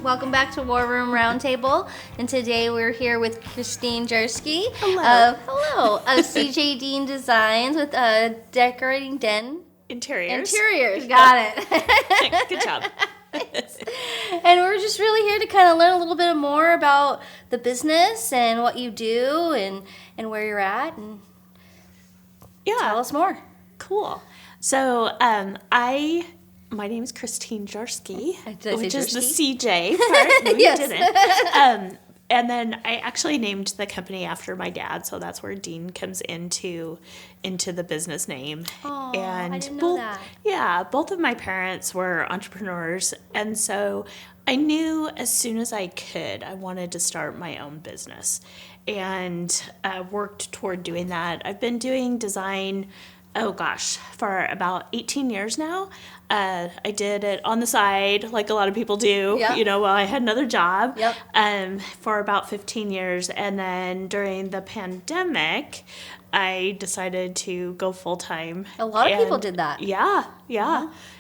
Welcome back to War Room Roundtable. And today we're here with Christine Jarski of CJ Dean Designs with Decorating Den. Interiors. Got it. Good job. And we're just really here to kind of learn a little bit more about the business and what you do and where you're at. And tell us more. Cool. So my name is Christine Jarski, which is the CJ part. No, Yes. you didn't. And then I actually named the company after my dad, so that's where Dean comes into the business name. Oh, and I didn't know that. Yeah, both of my parents were entrepreneurs, and so I knew as soon as I could, I wanted to start my own business, and worked toward doing that. I've been doing design, for about 18 years now. I did it on the side, like a lot of people do, while I had another job, for about 15 years. And then during the pandemic, I decided to go full-time. A lot of people did that. Yeah.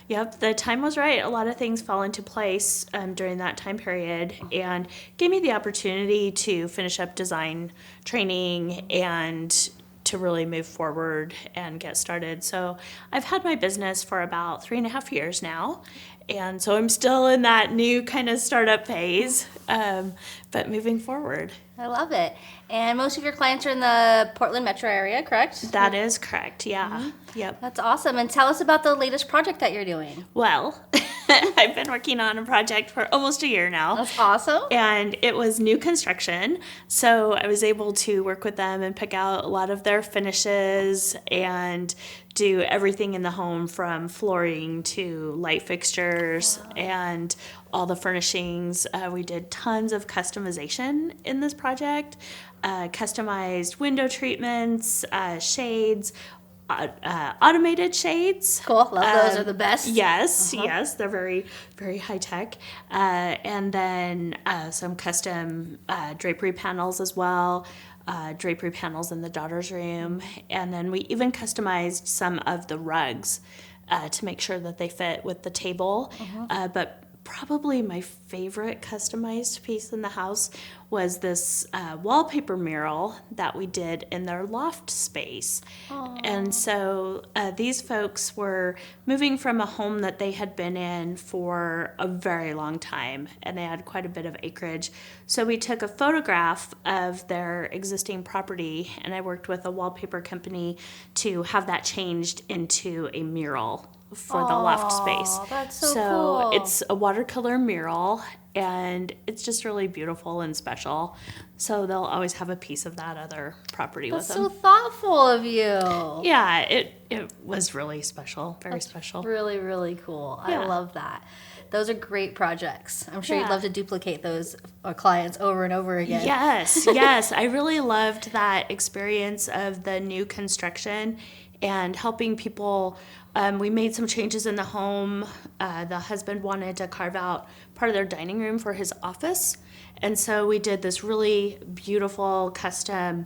Yep, the time was right. A lot of things fell into place during that time period and gave me the opportunity to finish up design training and to really move forward and get started. So I've had my business for about 3.5 years now. And so I'm still in that new kind of startup phase, but moving forward. I love it. And most of your clients are in the Portland metro area, correct? That is correct, yeah. Mm-hmm. Yep. That's awesome. And tell us about the latest project that you're doing. Well, I've been working on a project for almost a year now. That's awesome. And it was new construction. So I was able to work with them and pick out a lot of their finishes and do everything in the home from flooring to light fixtures and all the furnishings. We did tons of customization in this project, customized window treatments, shades, automated shades. Cool. Love those are the best. Yes, they're very, very high tech. And then some custom drapery panels as well. Drapery panels in the daughter's room. And then we even customized some of the rugs to make sure that they fit with the table. But probably my favorite customized piece in the house was this wallpaper mural that we did in their loft space. Aww. And so these folks were moving from a home that they had been in for a very long time, and they had quite a bit of acreage. So we took a photograph of their existing property, and I worked with a wallpaper company to have that changed into a mural for the loft space. That's so cool. It's a watercolor mural, and it's just really beautiful and special. So they'll always have a piece of that other property with them. That's so thoughtful of you. Yeah, it was really special, very special. Really, really cool. Yeah. I love that. Those are great projects. I'm sure you'd love to duplicate those clients over and over again. Yes. I really loved that experience of the new construction and helping people. We made some changes in the home. The husband wanted to carve out part of their dining room for his office. And so we did this really beautiful custom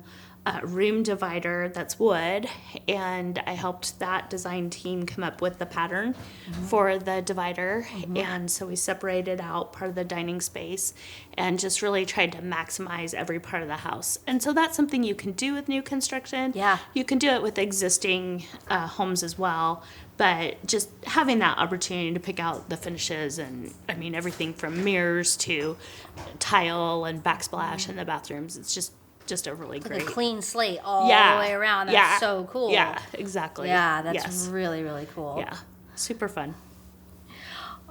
room divider that's wood. And I helped that design team come up with the pattern for the divider. And so we separated out part of the dining space and just really tried to maximize every part of the house. And so that's something you can do with new construction. Yeah. You can do it with existing homes as well. But just having that opportunity to pick out the finishes and, everything from mirrors to tile and backsplash in the bathrooms, it's just a really great. Like a clean slate all the way around. That's so cool. Yeah, exactly. Yeah, that's really, really cool. Yeah, super fun.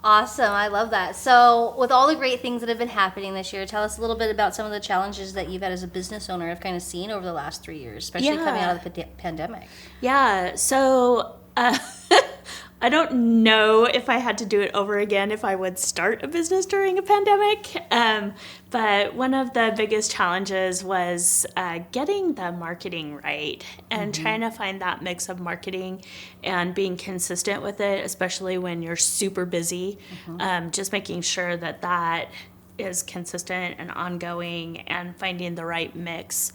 Awesome. I love that. So with all the great things that have been happening this year, tell us a little bit about some of the challenges that you've had as a business owner have kind of seen over the last 3 years, especially coming out of the pandemic. Yeah, so I don't know if I had to do it over again if I would start a business during a pandemic, but one of the biggest challenges was getting the marketing right and trying to find that mix of marketing and being consistent with it, especially when you're super busy, just making sure that is consistent and ongoing and finding the right mix.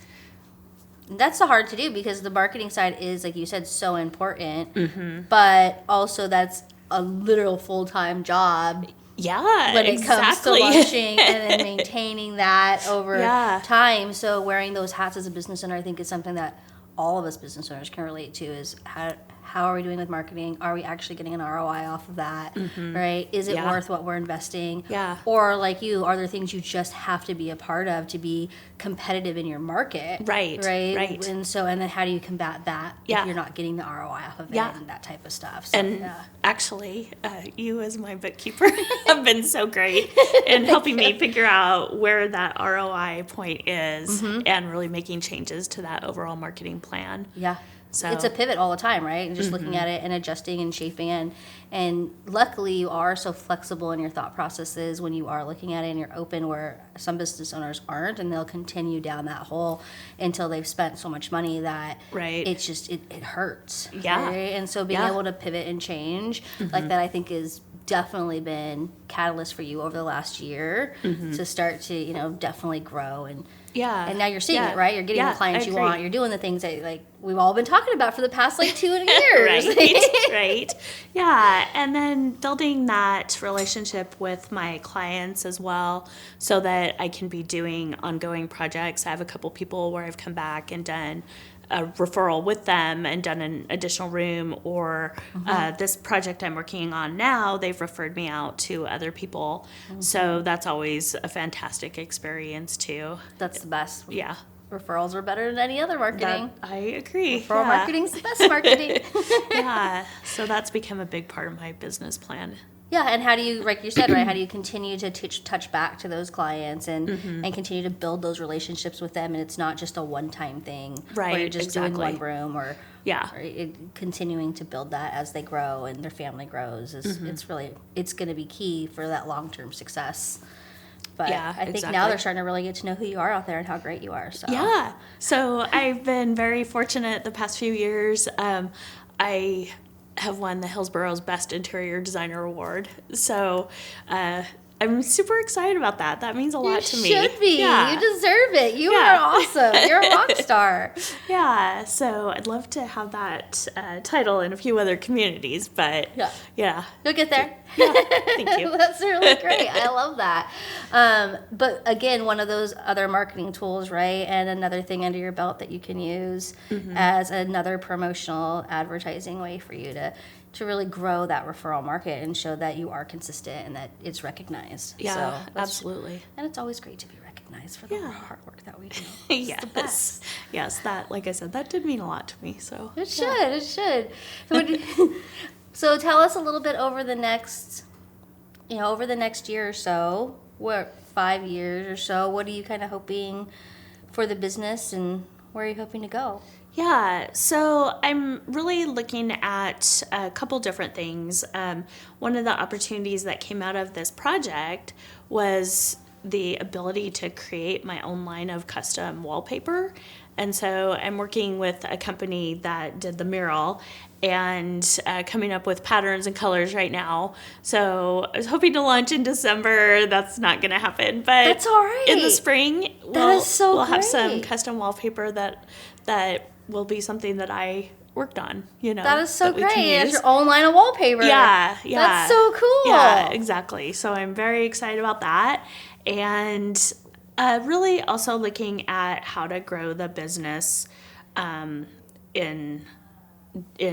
That's so hard to do because the marketing side is, like you said, so important, but also that's a literal full-time job Yeah, when it comes to exactly. launching and then maintaining that over Yeah. time. So wearing those hats as a business owner, I think is something that all of us business owners can relate to is how are we doing with marketing? Are we actually getting an ROI off of that, right? Is it Yeah. worth what we're investing? Yeah. Or like you, are there things you just have to be a part of to be competitive in your market? Right, right. And then how do you combat that Yeah. if you're not getting the ROI off of it Yeah. and that type of stuff? So, And yeah. actually, you as my bookkeeper have been so great in helping me figure out where that ROI point is and really making changes to that overall marketing plan. Yeah. So It's a pivot all the time, right? And just looking at it and adjusting and shaping and luckily you are so flexible in your thought processes when you are looking at it and you're open, where some business owners aren't, and they'll continue down that hole until they've spent so much money that Right. it's just it hurts. Yeah. Right? And so being Yeah. able to pivot and change like that, I think is definitely been catalyst for you over the last year to start to, definitely grow and Yeah. and now you're seeing Yeah. it, right? You're getting Yeah, the clients I you agree. want. You're doing the things that like we've all been talking about for the past 2 years. Right, right. Yeah, and then building that relationship with my clients as well so that I can be doing ongoing projects. I have a couple people where I've come back and done a referral with them and done an additional room, or this project I'm working on now, they've referred me out to other people. So that's always a fantastic experience too. That's the best. Yeah. Referrals are better than any other marketing. I agree. Referral marketing's the best marketing. Yeah, so that's become a big part of my business plan. Yeah, and how do you, like you said, right? How do you continue to touch back to those clients and continue to build those relationships with them? And it's not just a one-time thing, where you're Right, just exactly. doing one room, or Yeah. continuing to build that as they grow and their family grows. It's going to be key for that long-term success. But Yeah, I think now exactly. they're starting to really get to know who you are out there and how great you are. So Yeah. So I've been very fortunate the past few years. I have won the Hillsborough's Best Interior Designer Award. So I'm super excited about that. That means a lot to me. You should be. Yeah. You deserve it. You Yeah. are awesome. You're a rock star. Yeah. So I'd love to have that title in a few other communities, but Yeah. yeah. You'll get there. Thank you. That's really great. I love that. But again, one of those other marketing tools, right? And another thing under your belt that you can use as another promotional advertising way for you to really grow that referral market and show that you are consistent and that it's recognized. Yeah, So that's- absolutely. And it's alwaed great to be recognized for the Yeah. hard work that we do. It's Yes. the best. Yes, that, like I said, that did mean a lot to me. So It should. It should. So tell us a little bit over the next year or so. What 5 years or so? What are you kind of hoping for the business, and where are you hoping to go? Yeah, so I'm really looking at a couple different things. One of the opportunities that came out of this project was the ability to create my own line of custom wallpaper. And so I'm working with a company that did the mural and coming up with patterns and colors right now. So I was hoping to launch in December. That's not going to happen, but That's all right. in the spring, is so we'll have some great. custom wallpaper that will be something that I worked on, That is so that we can great. You have use. your own line of wallpaper. Yeah. That's so cool. Yeah, exactly. So I'm very excited about that. And really also looking at how to grow the business in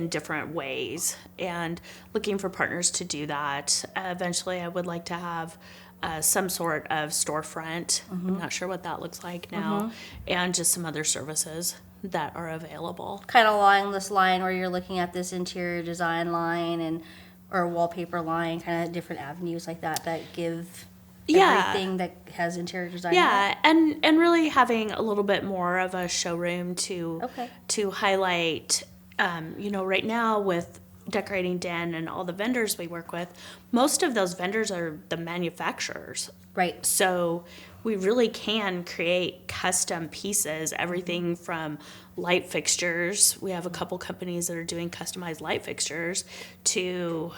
different ways and looking for partners to do that. Eventually, I would like to have some sort of storefront. I'm not sure what that looks like now, and just some other services that are available. Kind of along this line where you're looking at this interior design line or wallpaper line, kind of different avenues like that give everything that has interior design. Yeah, and really having a little bit more of a showroom to highlight. Right now with Decorating Den and all the vendors we work with, most of those vendors are the manufacturers. Right. So we really can create custom pieces, everything from light fixtures. We have a couple companies that are doing customized light fixtures to,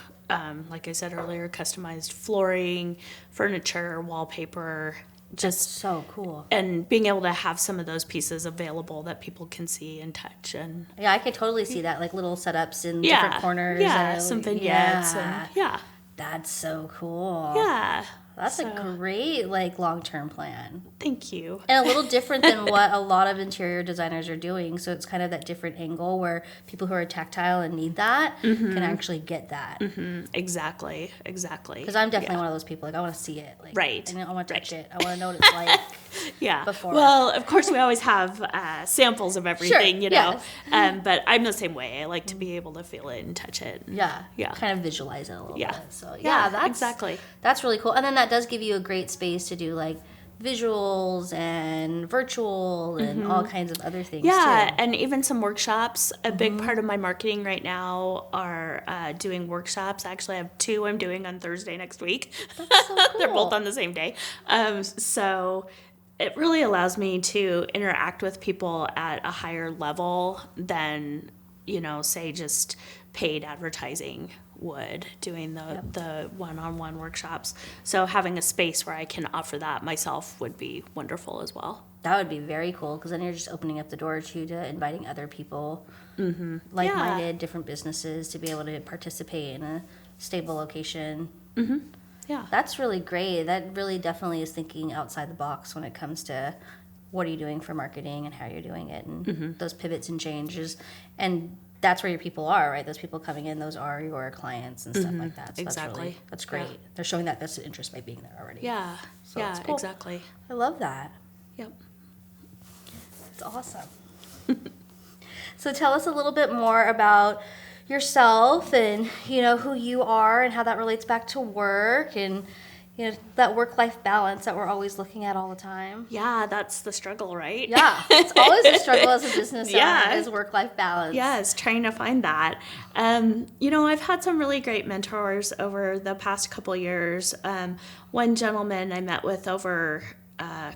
like I said earlier, customized flooring, furniture, wallpaper. That's so cool. And being able to have some of those pieces available that people can see and touch. And Yeah, I could totally see that, like little setups in different corners. Yeah, some vignettes. And, yeah. That's so cool. Yeah. That's a great, like, long-term plan. Thank you. And a little different than what a lot of interior designers are doing. So it's kind of that different angle where people who are tactile and need that can actually get that. Mm-hmm. Exactly. Because I'm definitely one of those people. Like, I want to see it. Like, Right. And I want to touch it. I want to know what it's like. Yeah. Before. Well, of course, we always have samples of everything, Sure, you know. yes. But I'm the same way. I like to be able to feel it and touch it. Yeah. Yeah. Kind of visualize it a little bit. So, Yeah, exactly. That's really cool. And then that does give you a great space to do, like, visuals and virtual and all kinds of other things, too. And even some workshops. A big part of my marketing right now are doing workshops. Actually, I have 2 I'm doing on Thursday next week. That's so cool. They're both on the same day. So it really allows me to interact with people at a higher level than, you know, say just paid advertising would, doing the one-on-one workshops. So having a space where I can offer that myself would be wonderful as well. That would be very cool, because then you're just opening up the door to inviting other people, like-minded, different businesses, to be able to participate in a stable location. Yeah. That's really great. That really definitely is thinking outside the box when it comes to what are you doing for marketing and how you're doing it, and those pivots and changes. And that's where your people are, right? Those people coming in, those are your clients and stuff like that. So Exactly. That's great. Yeah. They're showing that vested interest by being there already. Yeah. So yeah, it's cool. exactly. I love that. Yep. It's awesome. So tell us a little bit more about yourself and, you know, who you are and how that relates back to work and, you know, that work-life balance that we're always looking at all the time. Yeah, that's the struggle, right? Yeah, it's always a struggle as a business owner, Yeah. is work-life balance. Yes, trying to find that. You know, I've had some really great mentors over the past couple years. One gentleman I met with over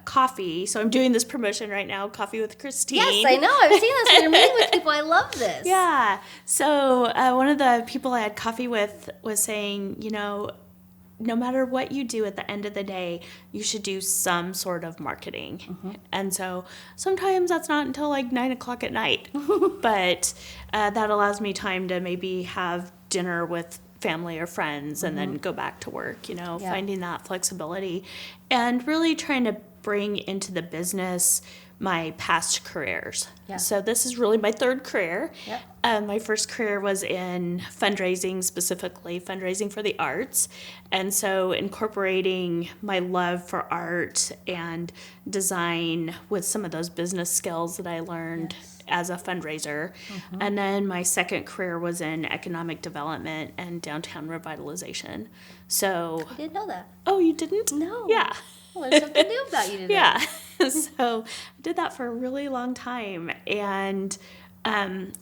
coffee. So I'm doing this promotion right now, Coffee with Christine. Yes, I know. I've seen this when you're meeting with people. I love this. Yeah. So one of the people I had coffee with was saying, you know, no matter what you do at the end of the day, you should do some sort of marketing. And so sometimes that's not until like 9 o'clock at night, but that allows me time to maybe have dinner with family or friends and then go back to work, you know, finding that flexibility and really trying to bring into the business my past careers. Yeah. So this is really my 3rd career. Yep. My first career was in fundraising, specifically fundraising for the arts. And so incorporating my love for art and design with some of those business skills that I learned as a fundraiser. And then my 2nd career was in economic development and downtown revitalization. So, I didn't know that. oh, you didn't? No. Yeah. Well, there's something new about you today. Yeah. So I did that for a really long time. And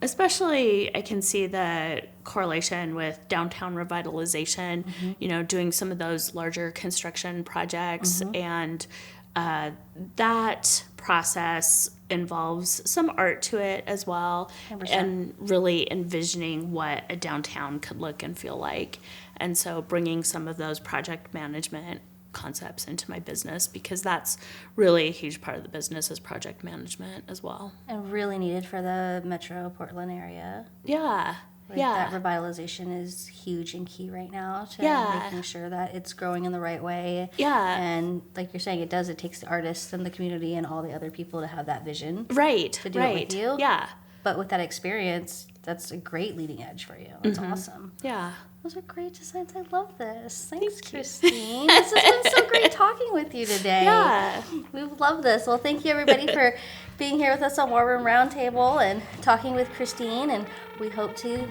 especially I can see the correlation with downtown revitalization, you know, doing some of those larger construction projects. And that process involves some art to it as well, 100%. and really envisioning what a downtown could look and feel like. And so bringing some of those project management concepts into my business, because that's really a huge part of the business is project management as well. And really needed for the Metro Portland area. Yeah. Like Yeah. that revitalization is huge and key right now to Yeah. making sure that it's growing in the right way. Yeah. And like you're saying, it takes the artists and the community and all the other people to have that vision. Right. To do right. it with you. Yeah. But with that experience, that's a great leading edge for you. That's awesome. Yeah. Those are great designs. I love this. Thanks, Christine. This has been so great talking with you today. Yeah. We love this. Well, thank you, everybody, for being here with us on War Room Roundtable and talking with Christine. And we hope to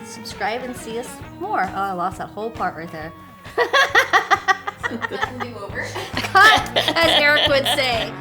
subscribe and see us more. Oh, I lost that whole part right there. Nothing new over. Cut, as Eric would say.